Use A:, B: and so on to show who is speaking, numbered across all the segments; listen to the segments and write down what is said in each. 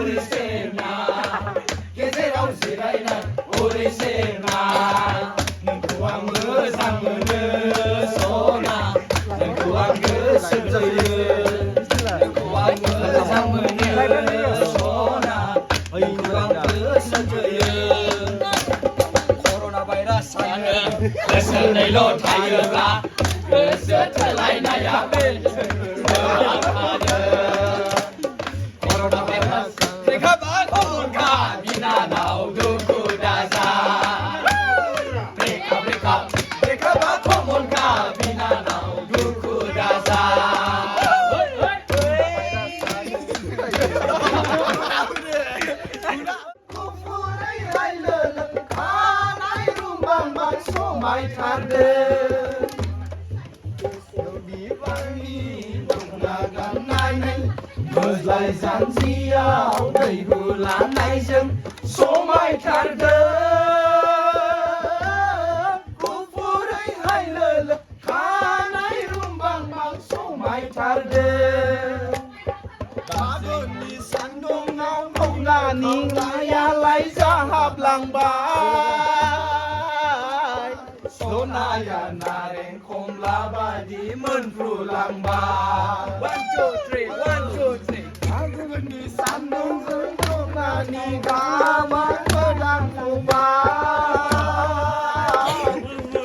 A: 우리 쌤나 계세라우 시라이나 우리 쌤나 능구왕 그 상문을 소나 능구왕 그 슬저유 능구왕 그 상문을 소나 능구왕 그 슬저유 코로나 바이러스는 그것을 내로 타이어가 그것을 텔라이나야 코로나 바이러스 내가 코문가 미나 나오고 구다사 브레이카 내가 코문가 미나 나오고 구다사 mai tarde đi vani là gần nay mưa lại dàn diao đầy hù lá nay dân số mai tarde cô phu đây hay lờ khá nay rum bang bang số mai tarde đã đơn đi sẵn đông ngao không là ni ngaya lấy ra hạp làng ba Sonaya nareng kom labadi menfru langba 1, 2, 3 1, 2, 3 Aku di sandung sendung nani kaman pedang kuba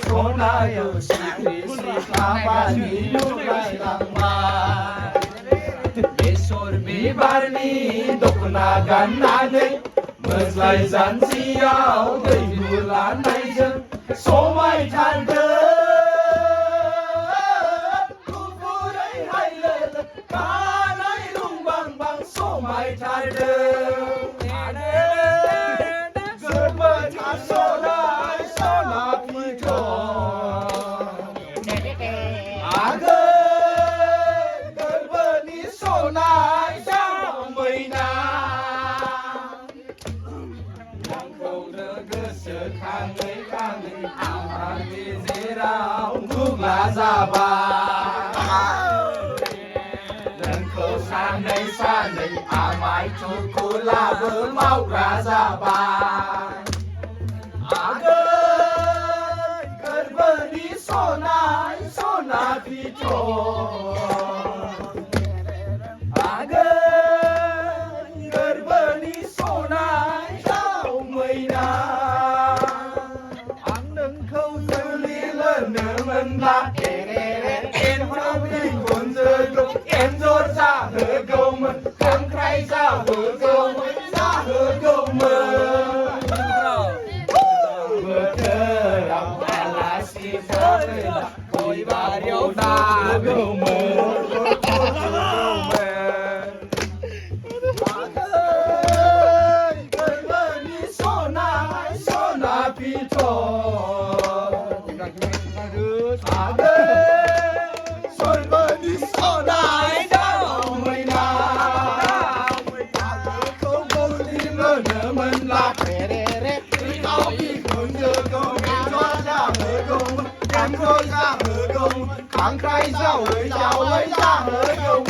A: Sonaya sikri labadi nulai langba Besor bibarni dokna ganane Meslai zan siau Dei bulan naijeng số mai than đỡ cô vô đấy hay lên cá nói lung băng băng số mai than đỡ giờ mơ thả số na phi trò gơ cơn mơ ní số na sao mây na đang khâu đỡ cơ sở khang ấy khang ấy Ung la ra ba lần khâu san đây mai cho cô la bơ mau ra ra ba cơn bơ đi so na phi trò cơn bơ đi so na sao mây na mình là em không đi buồn rơi lúc em rốt ra hở câu mình không khai ra hở câu mình ra hở câu mình vừa thơ lòng là si phó là cối bà điếu ta câu mình cơn mơ đi số na phi trò Soi bơ đi so đại đau mây na không vô đi mơ nở mình là đi tao đi khốn giờ câu em cho ra hở công em cho ra hở công kháng khai sao lấy ra hở công